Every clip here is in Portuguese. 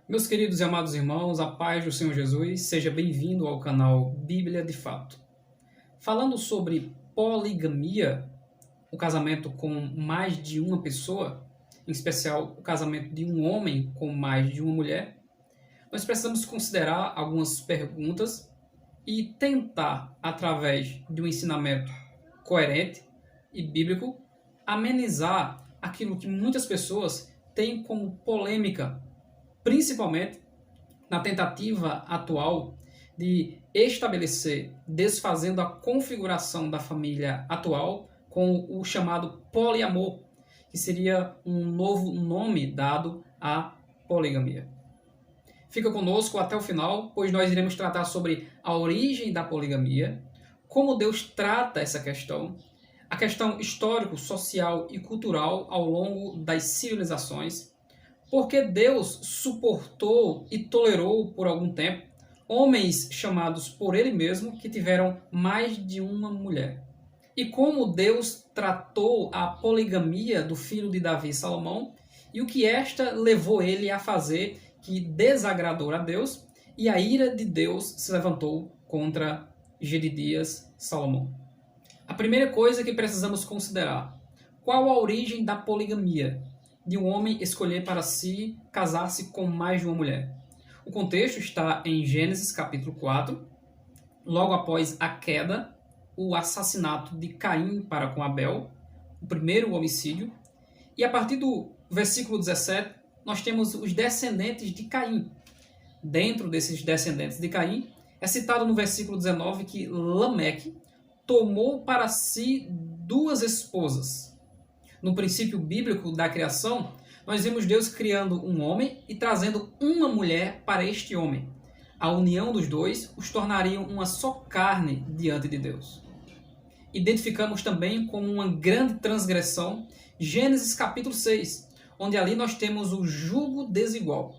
Meus queridos e amados irmãos, a paz do Senhor Jesus, seja bem-vindo ao canal Bíblia de Fato. Falando sobre poligamia, o casamento com mais de uma pessoa, em especial o casamento de um homem com mais de uma mulher, nós precisamos considerar algumas perguntas e tentar, através de um ensinamento coerente e bíblico, amenizar aquilo que muitas pessoas têm como polêmica, principalmente na tentativa atual de estabelecer, desfazendo a configuração da família atual com o chamado poliamor, que seria um novo nome dado à poligamia. Fica conosco até o final, pois nós iremos tratar sobre a origem da poligamia, como Deus trata essa questão, a questão histórico, social e cultural ao longo das civilizações, porque Deus suportou e tolerou por algum tempo homens chamados por Ele mesmo que tiveram mais de uma mulher. E como Deus tratou a poligamia do filho de Davi, Salomão, e o que esta levou ele a fazer que desagradou a Deus, e a ira de Deus se levantou contra Jedidias, Salomão. A primeira coisa que precisamos considerar: qual a origem da poligamia? De um homem escolher para si casar-se com mais de uma mulher. O contexto está em Gênesis capítulo 4, logo após a queda, o assassinato de Caim para com Abel, o primeiro homicídio, e a partir do versículo 17, nós temos os descendentes de Caim. Dentro desses descendentes de Caim, é citado no versículo 19 que Lameque tomou para si duas esposas. No princípio bíblico da criação, nós vemos Deus criando um homem e trazendo uma mulher para este homem. A união dos dois os tornaria uma só carne diante de Deus. Identificamos também como uma grande transgressão Gênesis capítulo 6, onde ali nós temos o jugo desigual.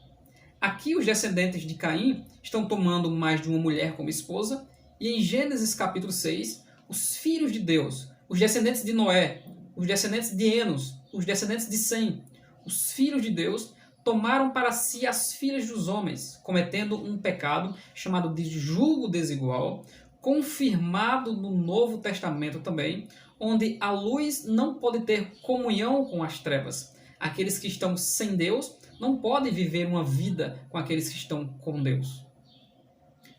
Aqui os descendentes de Caim estão tomando mais de uma mulher como esposa, e em Gênesis capítulo 6, os filhos de Deus, os descendentes de Noé, os descendentes de Enos, os descendentes de Sem, os filhos de Deus, tomaram para si as filhas dos homens, cometendo um pecado chamado de jugo desigual, confirmado no Novo Testamento também, onde a luz não pode ter comunhão com as trevas. Aqueles que estão sem Deus não podem viver uma vida com aqueles que estão com Deus.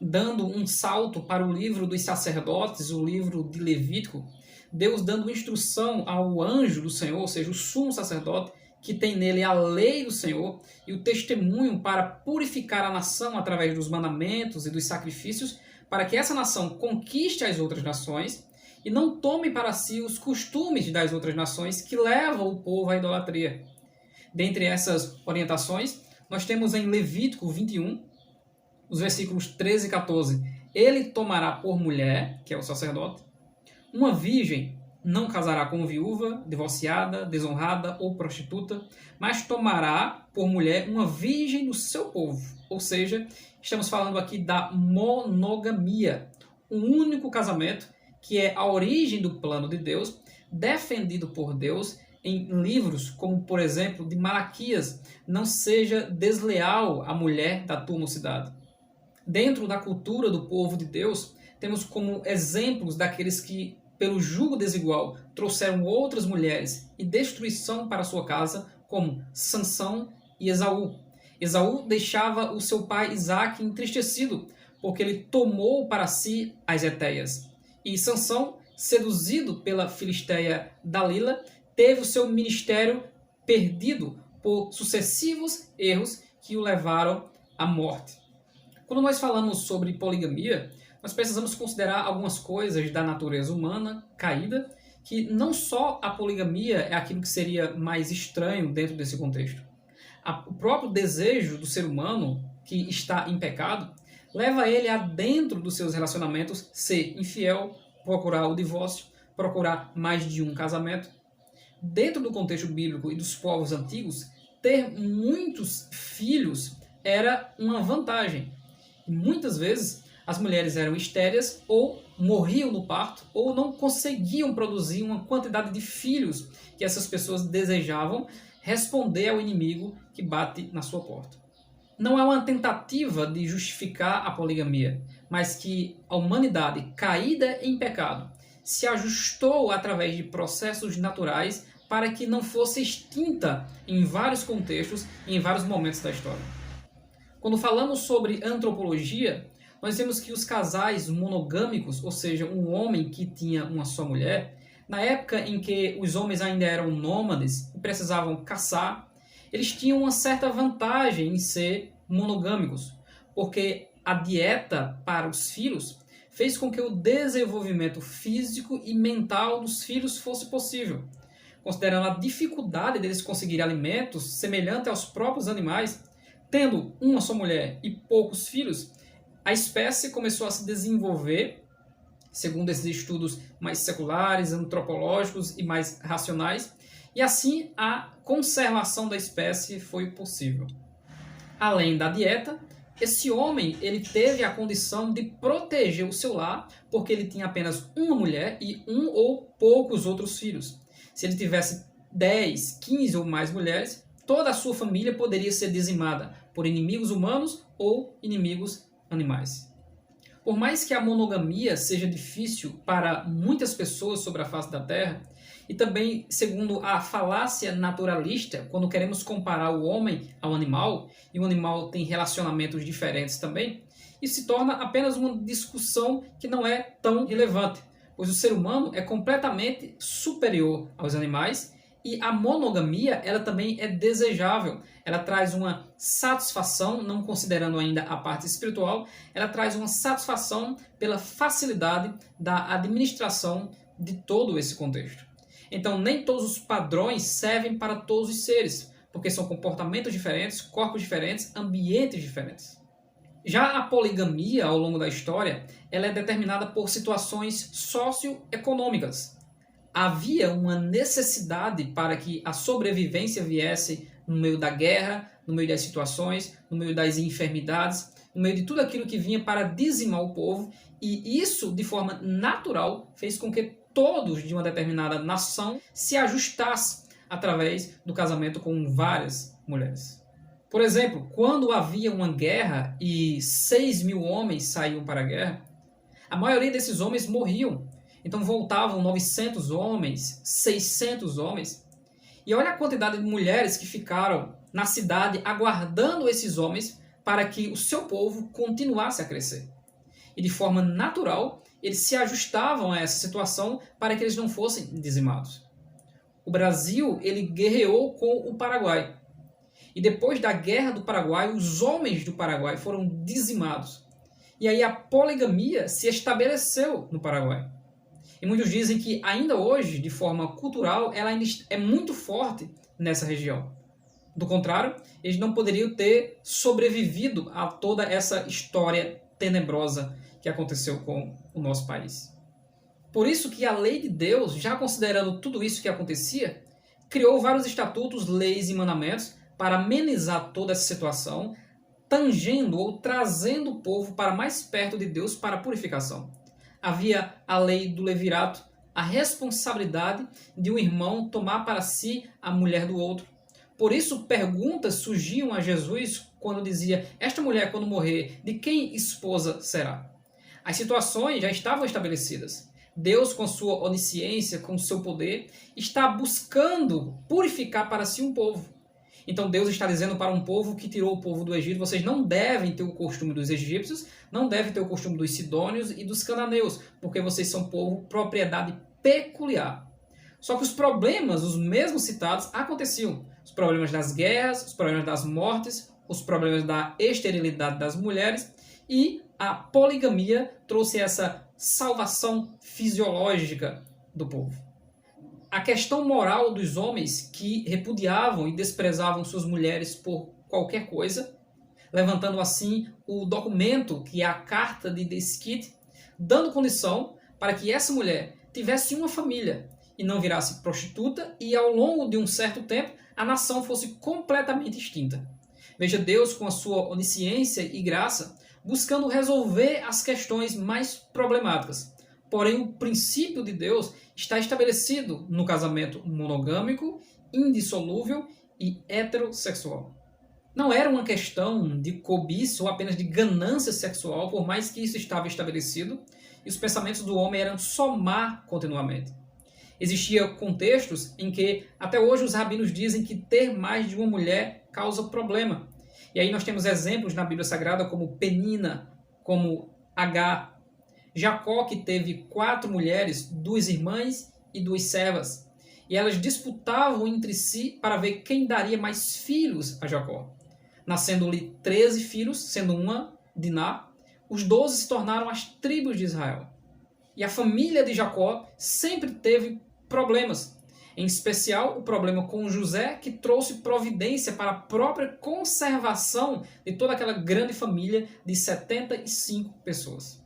Dando um salto para o livro dos sacerdotes, o livro de Levítico, Deus dando instrução ao anjo do Senhor, ou seja, o sumo sacerdote, que tem nele a lei do Senhor e o testemunho para purificar a nação através dos mandamentos e dos sacrifícios, para que essa nação conquiste as outras nações e não tome para si os costumes das outras nações que levam o povo à idolatria. Dentre essas orientações, nós temos em Levítico 21, os versículos 13 e 14. Ele tomará por mulher, que é o sacerdote, uma virgem, não casará com viúva, divorciada, desonrada ou prostituta, mas tomará por mulher uma virgem do seu povo. Ou seja, estamos falando aqui da monogamia, um único casamento que é a origem do plano de Deus, defendido por Deus em livros como, por exemplo, de Malaquias: não seja desleal a mulher da tua mocidade. Dentro da cultura do povo de Deus, temos como exemplos daqueles que, pelo jugo desigual, trouxeram outras mulheres e destruição para sua casa, como Sansão e Esaú. Esaú deixava o seu pai Isaque entristecido, porque ele tomou para si as Etéias. E Sansão, seduzido pela filisteia Dalila, teve o seu ministério perdido por sucessivos erros que o levaram à morte. Quando nós falamos sobre poligamia, nós precisamos considerar algumas coisas da natureza humana caída, que não só a poligamia é aquilo que seria mais estranho dentro desse contexto. O próprio desejo do ser humano, que está em pecado, leva ele a, dentro dos seus relacionamentos, ser infiel, procurar o divórcio, procurar mais de um casamento. Dentro do contexto bíblico e dos povos antigos, ter muitos filhos era uma vantagem. E muitas vezes as mulheres eram estéreis ou morriam no parto ou não conseguiam produzir uma quantidade de filhos que essas pessoas desejavam responder ao inimigo que bate na sua porta. não é uma tentativa de justificar a poligamia, mas que a humanidade, caída em pecado, se ajustou através de processos naturais para que não fosse extinta em vários contextos e em vários momentos da história. Quando falamos sobre antropologia, nós vemos que os casais monogâmicos, ou seja, um homem que tinha uma só mulher, na época em que os homens ainda eram nômades e precisavam caçar, eles tinham uma certa vantagem em ser monogâmicos, porque a dieta para os filhos fez com que o desenvolvimento físico e mental dos filhos fosse possível. Considerando a dificuldade deles conseguirem alimentos semelhante aos próprios animais, tendo uma só mulher e poucos filhos, a espécie começou a se desenvolver, segundo esses estudos mais seculares, antropológicos e mais racionais, e assim a conservação da espécie foi possível. Além da dieta, esse homem ele teve a condição de proteger o seu lar, porque ele tinha apenas uma mulher e um ou poucos outros filhos. Se ele tivesse 10, 15 ou mais mulheres, toda a sua família poderia ser dizimada por inimigos humanos ou inimigos animais. Por mais que a monogamia seja difícil para muitas pessoas sobre a face da Terra, e também, segundo a falácia naturalista, quando queremos comparar o homem ao animal, e o animal tem relacionamentos diferentes também, isso se torna apenas uma discussão que não é tão relevante, pois o ser humano é completamente superior aos animais e a monogamia ela também é desejável. Ela traz uma satisfação, não considerando ainda a parte espiritual, ela traz uma satisfação pela facilidade da administração de todo esse contexto. Então, nem todos os padrões servem para todos os seres, porque são comportamentos diferentes, corpos diferentes, ambientes diferentes. Já a poligamia, ao longo da história, ela é determinada por situações socioeconômicas. Havia uma necessidade para que a sobrevivência viesse no meio da guerra, no meio das situações, no meio das enfermidades, no meio de tudo aquilo que vinha para dizimar o povo, e isso, de forma natural, fez com que todos de uma determinada nação se ajustassem através do casamento com várias mulheres. Por exemplo, quando havia uma guerra e 6.000 homens saíam para a guerra, a maioria desses homens morriam. Então voltavam 900 homens, 600 homens. E olha a quantidade de mulheres que ficaram na cidade aguardando esses homens para que o seu povo continuasse a crescer. E de forma natural, eles se ajustavam a essa situação para que eles não fossem dizimados. O Brasil, ele guerreou com o Paraguai. E depois da Guerra do Paraguai, os homens do Paraguai foram dizimados. E aí a poligamia se estabeleceu no Paraguai. E muitos dizem que ainda hoje, de forma cultural, ela ainda é muito forte nessa região. Do contrário, eles não poderiam ter sobrevivido a toda essa história tenebrosa que aconteceu com o nosso país. Por isso que a lei de Deus, já considerando tudo isso que acontecia, criou vários estatutos, leis e mandamentos para amenizar toda essa situação, tangendo ou trazendo o povo para mais perto de Deus para a purificação. Havia a lei do levirato, a responsabilidade de um irmão tomar para si a mulher do outro. Por isso, perguntas surgiam a Jesus quando dizia: esta mulher, quando morrer, de quem esposa será? As situações já estavam estabelecidas. Deus, com sua onisciência, com seu poder, está buscando purificar para si um povo. Então Deus está dizendo para um povo que tirou o povo do Egito: vocês não devem ter o costume dos egípcios, não devem ter o costume dos sidônios e dos cananeus, porque vocês são povo propriedade peculiar. Só que os problemas, os mesmos citados, aconteciam. Os problemas das guerras, os problemas das mortes, os problemas da esterilidade das mulheres, e a poligamia trouxe essa salvação fisiológica do povo. A questão moral dos homens que repudiavam e desprezavam suas mulheres por qualquer coisa, levantando assim o documento que é a Carta de Desquite, dando condição para que essa mulher tivesse uma família e não virasse prostituta, e ao longo de um certo tempo a nação fosse completamente extinta. Veja Deus, com a sua onisciência e graça, buscando resolver as questões mais problemáticas. Porém, o princípio de Deus está estabelecido no casamento monogâmico, indissolúvel e heterossexual. Não era uma questão de cobiça ou apenas de ganância sexual, por mais que isso estava estabelecido, e os pensamentos do homem eram somar continuamente. Existiam contextos em que até hoje os rabinos dizem que ter mais de uma mulher causa problema. E aí nós temos exemplos na Bíblia Sagrada como Penina, como Agar. Jacó, que teve 4 mulheres, 2 irmãs e 2 servas. E elas disputavam entre si para ver quem daria mais filhos a Jacó. Nascendo-lhe 13 filhos, sendo uma Diná, os 12 se tornaram as tribos de Israel. E a família de Jacó sempre teve problemas. Em especial, o problema com José, que trouxe providência para a própria conservação de toda aquela grande família de 75 pessoas.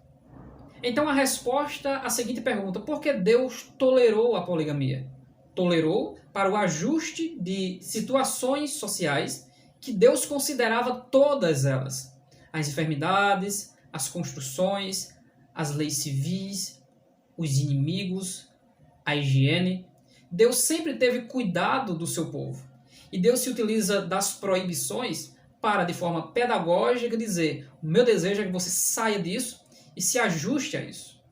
Então a resposta à seguinte pergunta: por que Deus tolerou a poligamia? Tolerou para o ajuste de situações sociais que Deus considerava todas elas. As enfermidades, as construções, as leis civis, os inimigos, a higiene. Deus sempre teve cuidado do seu povo. E Deus se utiliza das proibições para, de forma pedagógica, dizer: o meu desejo é que você saia disso e se ajuste a isso.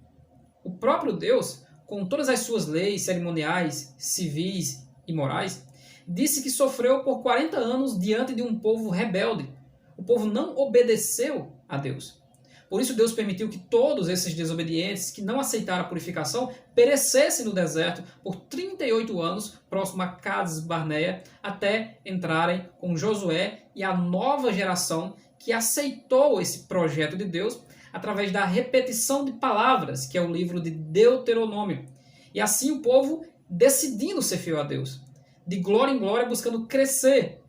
O próprio Deus, com todas as suas leis cerimoniais, civis e morais, disse que sofreu por 40 anos diante de um povo rebelde. O povo não obedeceu a Deus. Por isso Deus permitiu que todos esses desobedientes que não aceitaram a purificação perecessem no deserto por 38 anos, próximo a Cades Barneia, até entrarem com Josué e a nova geração que aceitou esse projeto de Deus através da repetição de palavras, que é o livro de Deuteronômio. E assim o povo decidindo ser fiel a Deus, de glória em glória, buscando crescer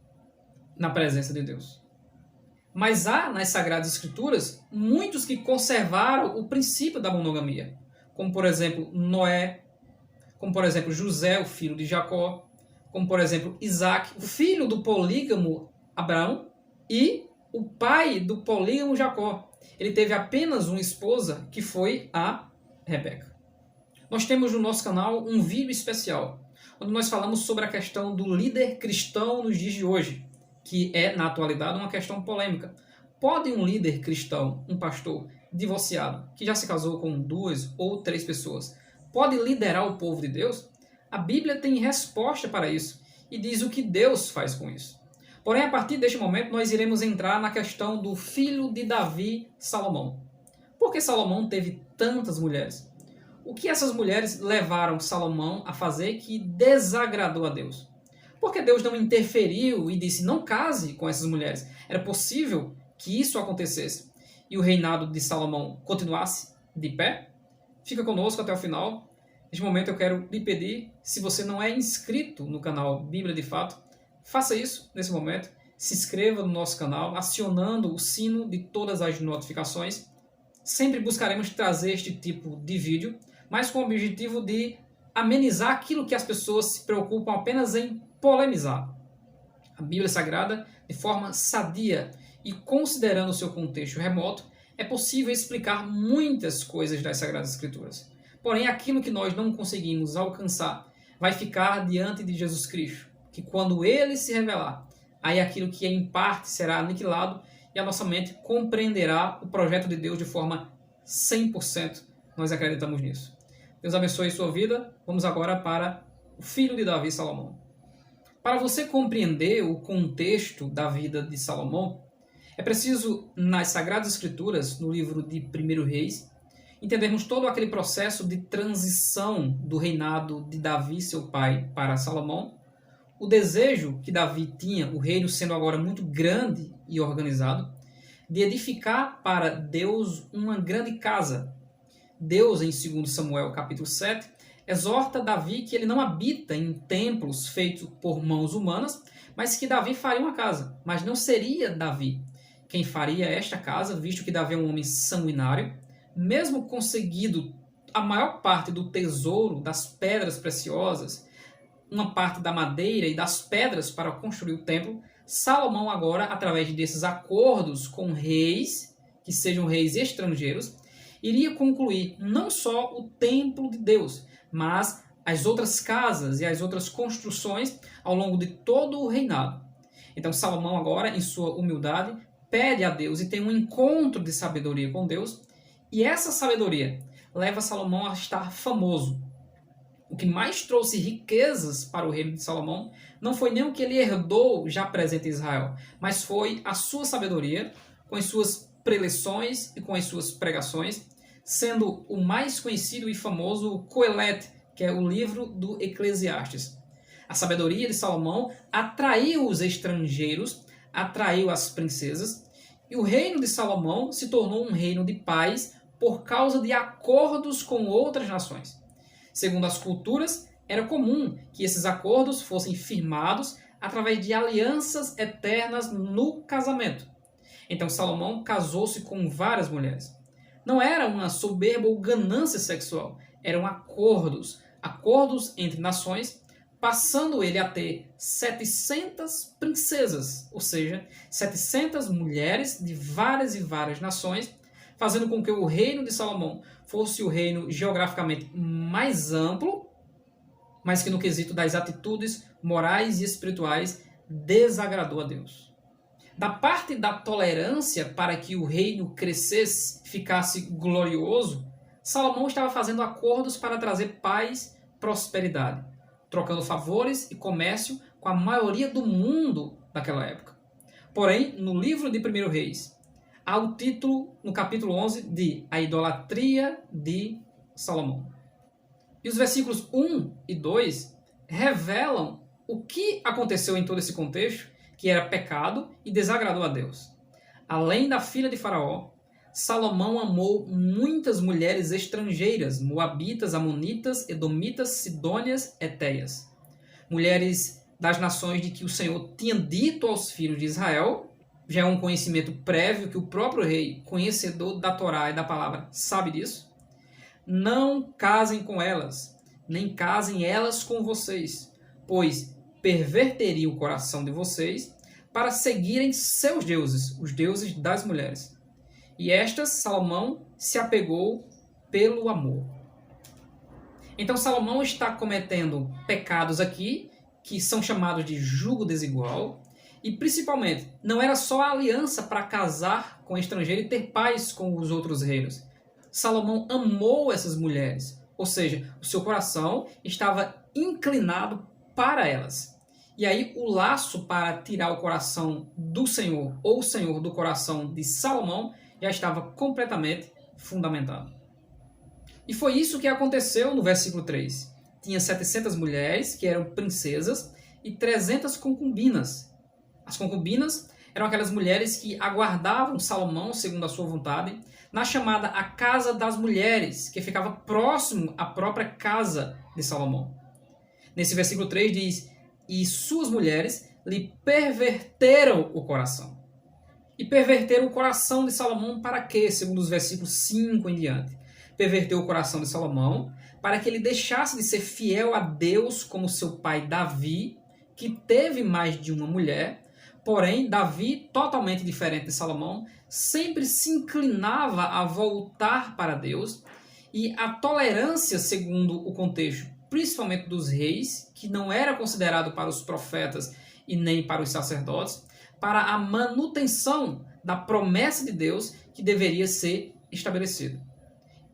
na presença de Deus. Mas há nas Sagradas Escrituras muitos que conservaram o princípio da monogamia, como por exemplo Noé, como por exemplo José, o filho de Jacó, como por exemplo Isaac, o filho do polígamo Abraão e o pai do polígamo Jacó. Ele teve apenas uma esposa, que foi a Rebeca. Nós temos no nosso canal um vídeo especial, onde nós falamos sobre a questão do líder cristão nos dias de hoje, que é, na atualidade, uma questão polêmica. Pode um líder cristão, um pastor divorciado, que já se casou com 2 ou 3 pessoas, pode liderar o povo de Deus? A Bíblia tem resposta para isso e diz o que Deus faz com isso. Porém, a partir deste momento, nós iremos entrar na questão do filho de Davi, Salomão. Por que Salomão teve tantas mulheres? O que essas mulheres levaram Salomão a fazer que desagradou a Deus? Porque Deus não interferiu e disse: não case com essas mulheres. Era possível que isso acontecesse e o reinado de Salomão continuasse de pé? Fica conosco até o final. Neste momento eu quero lhe pedir, se você não é inscrito no canal Bíblia de Fato, faça isso nesse momento. Se inscreva no nosso canal, acionando o sino de todas as notificações. Sempre buscaremos trazer este tipo de vídeo, mas com o objetivo de amenizar aquilo que as pessoas se preocupam apenas em polemizar. A Bíblia Sagrada, de forma sadia e considerando o seu contexto remoto, é possível explicar muitas coisas das Sagradas Escrituras. Porém, aquilo que nós não conseguimos alcançar vai ficar diante de Jesus Cristo, que quando Ele se revelar, aí aquilo que é em parte será aniquilado e a nossa mente compreenderá o projeto de Deus de forma 100%. Nós acreditamos nisso. Deus abençoe sua vida. Vamos agora para o filho de Davi, Salomão. Para você compreender o contexto da vida de Salomão, é preciso, nas Sagradas Escrituras, no livro de 1 Reis, entendermos todo aquele processo de transição do reinado de Davi, seu pai, para Salomão, o desejo que Davi tinha, o reino sendo agora muito grande e organizado, de edificar para Deus uma grande casa. Deus, em 2 Samuel capítulo 7, exorta Davi que ele não habita em templos feitos por mãos humanas, mas que Davi faria uma casa. Mas não seria Davi quem faria esta casa, visto que Davi é um homem sanguinário, mesmo conseguido a maior parte do tesouro, das pedras preciosas, uma parte da madeira e das pedras para construir o templo, Salomão agora, através desses acordos com reis, que sejam reis estrangeiros, iria concluir não só o templo de Deus, mas as outras casas e as outras construções ao longo de todo o reinado. Então Salomão agora, em sua humildade, pede a Deus e tem um encontro de sabedoria com Deus, e essa sabedoria leva Salomão a estar famoso. O que mais trouxe riquezas para o reino de Salomão não foi nem o que ele herdou já presente em Israel, mas foi a sua sabedoria, com as suas preleções e com as suas pregações, sendo o mais conhecido e famoso o Coelete, que é o livro do Eclesiastes. A sabedoria de Salomão atraiu os estrangeiros, atraiu as princesas, e o reino de Salomão se tornou um reino de paz por causa de acordos com outras nações. Segundo as culturas, era comum que esses acordos fossem firmados através de alianças eternas no casamento. Então Salomão casou-se com várias mulheres. Não era uma soberba ou ganância sexual, eram acordos entre nações, passando ele a ter 700 princesas, ou seja, 700 mulheres de várias e várias nações, fazendo com que o reino de Salomão fosse o reino geograficamente mais amplo, mas que no quesito das atitudes morais e espirituais desagradou a Deus. Da parte da tolerância para que o reino crescesse, ficasse glorioso, Salomão estava fazendo acordos para trazer paz, prosperidade, trocando favores e comércio com a maioria do mundo daquela época. Porém, no livro de 1 Reis, há o título, no capítulo 11, de A Idolatria de Salomão. E os versículos 1 e 2 revelam o que aconteceu em todo esse contexto, que era pecado e desagradou a Deus. Além da filha de Faraó, Salomão amou muitas mulheres estrangeiras, moabitas, amonitas, edomitas, sidônias, etéias. Mulheres das nações de que o Senhor tinha dito aos filhos de Israel. Já é um conhecimento prévio que o próprio rei, conhecedor da Torá e da palavra, sabe disso. Não casem com elas, nem casem elas com vocês, pois perverteriam o coração de vocês para seguirem seus deuses, os deuses das mulheres. E estas Salomão se apegou pelo amor. Então Salomão está cometendo pecados aqui, que são chamados de jugo desigual, e principalmente, não era só a aliança para casar com o estrangeiro e ter paz com os outros reinos. Salomão amou essas mulheres, ou seja, o seu coração estava inclinado para elas. E aí o laço para tirar o coração do Senhor, ou o Senhor do coração de Salomão, já estava completamente fundamentado. E foi isso que aconteceu no versículo 3. Tinha 700 mulheres, que eram princesas, e 300 concubinas. As concubinas eram aquelas mulheres que aguardavam Salomão, segundo a sua vontade, na chamada a Casa das Mulheres, que ficava próximo à própria casa de Salomão. Nesse versículo 3 diz: e suas mulheres lhe perverteram o coração. E perverteram o coração de Salomão para quê? Segundo os versículos 5 em diante. Perverteu o coração de Salomão para que ele deixasse de ser fiel a Deus como seu pai Davi, que teve mais de uma mulher. Porém, Davi, totalmente diferente de Salomão, sempre se inclinava a voltar para Deus, e a tolerância, segundo o contexto, principalmente dos reis, que não era considerado para os profetas e nem para os sacerdotes, para a manutenção da promessa de Deus que deveria ser estabelecida.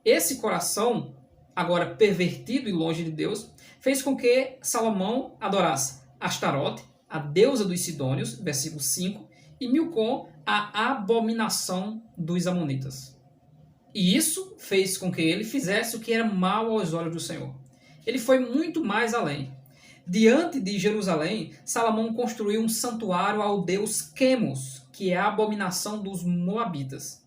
Esse coração, agora pervertido e longe de Deus, fez com que Salomão adorasse Astarote, a deusa dos Sidônios, versículo 5, e Milcom, a abominação dos Amonitas. E isso fez com que ele fizesse o que era mal aos olhos do Senhor. Ele foi muito mais além. Diante de Jerusalém, Salomão construiu um santuário ao deus Quemos, que é a abominação dos Moabitas.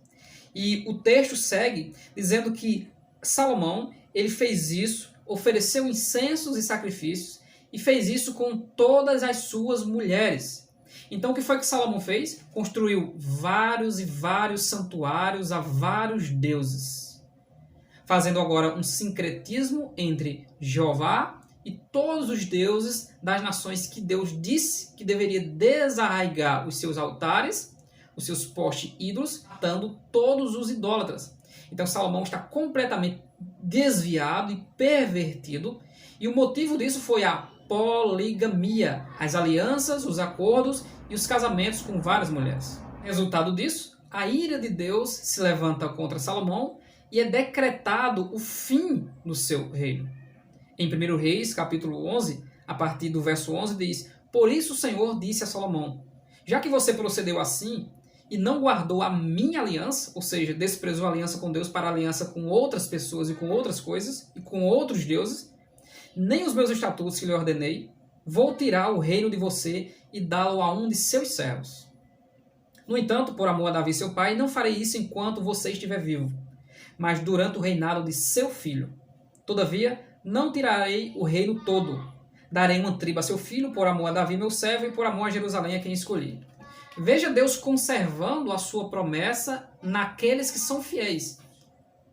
E o texto segue dizendo que Salomão ele fez isso, ofereceu incensos e sacrifícios, e fez isso com todas as suas mulheres. Então o que foi que Salomão fez? Construiu vários e vários santuários a vários deuses, fazendo agora um sincretismo entre Jeová e todos os deuses das nações que Deus disse que deveria desarraigar os seus altares, os seus postes ídolos, matando todos os idólatras. Então Salomão está completamente desviado e pervertido, e o motivo disso foi a poligamia, as alianças, os acordos e os casamentos com várias mulheres. Resultado disso, a ira de Deus se levanta contra Salomão e é decretado o fim do seu reino. Em 1 Reis, capítulo 11, a partir do verso 11, diz: Por isso o Senhor disse a Salomão, já que você procedeu assim e não guardou a minha aliança, ou seja, desprezou a aliança com Deus para a aliança com outras pessoas e com outras coisas e com outros deuses, nem os meus estatutos que lhe ordenei, vou tirar o reino de você e dá-lo a um de seus servos. No entanto, por amor a Davi seu pai, não farei isso enquanto você estiver vivo, mas durante o reinado de seu filho. Todavia, não tirarei o reino todo. Darei uma tribo a seu filho, por amor a Davi meu servo, e por amor a Jerusalém a quem escolhi. Veja Deus conservando a sua promessa naqueles que são fiéis.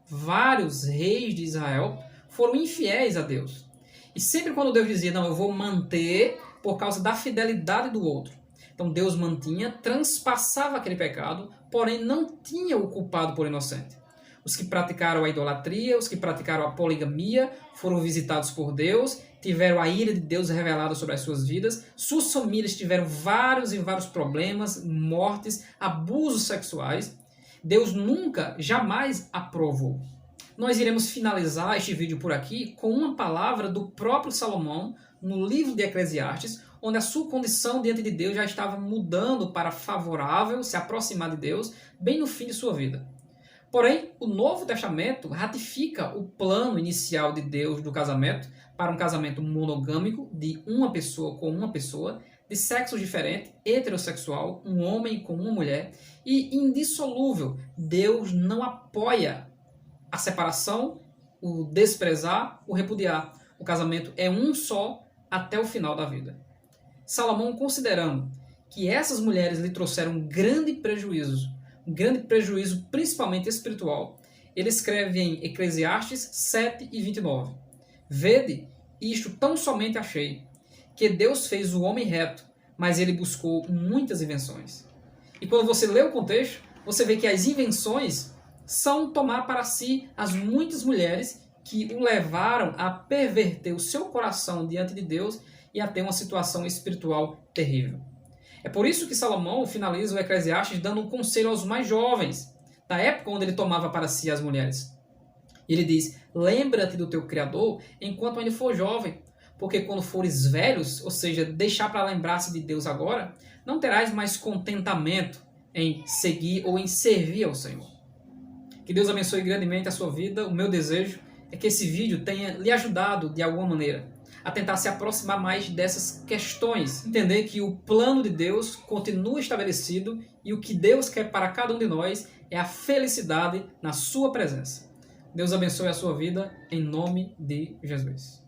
Vários reis de Israel foram infiéis a Deus. E sempre quando Deus dizia, não, eu vou manter por causa da fidelidade do outro. Então Deus mantinha, transpassava aquele pecado, porém não tinha o culpado por inocente. Os que praticaram a idolatria, os que praticaram a poligamia, foram visitados por Deus, tiveram a ira de Deus revelada sobre as suas vidas, suas famílias tiveram vários e vários problemas, mortes, abusos sexuais. Deus nunca, jamais aprovou. Nós iremos finalizar este vídeo por aqui com uma palavra do próprio Salomão no livro de Eclesiastes, onde a sua condição diante de Deus já estava mudando para favorável, se aproximar de Deus, bem no fim de sua vida. Porém, o Novo Testamento ratifica o plano inicial de Deus do casamento para um casamento monogâmico de uma pessoa com uma pessoa, de sexo diferente, heterossexual, um homem com uma mulher, e indissolúvel. Deus não apoia a separação, o desprezar, o repudiar. O casamento é um só até o final da vida. Salomão, considerando que essas mulheres lhe trouxeram um grande prejuízo principalmente espiritual, ele escreve em Eclesiastes 7 e 29. Vede, isto tão somente achei, que Deus fez o homem reto, mas ele buscou muitas invenções. E quando você lê o contexto, você vê que as invenções são tomar para si as muitas mulheres que o levaram a perverter o seu coração diante de Deus e a ter uma situação espiritual terrível. É por isso que Salomão finaliza o Eclesiastes dando um conselho aos mais jovens, da época onde ele tomava para si as mulheres. Ele diz, lembra-te do teu Criador enquanto ainda for jovem, porque quando fores velhos, ou seja, deixar para lembrar-se de Deus agora, não terás mais contentamento em seguir ou em servir ao Senhor. Que Deus abençoe grandemente a sua vida. O meu desejo é que esse vídeo tenha lhe ajudado de alguma maneira a tentar se aproximar mais dessas questões. Entender que o plano de Deus continua estabelecido e o que Deus quer para cada um de nós é a felicidade na sua presença. Deus abençoe a sua vida em nome de Jesus.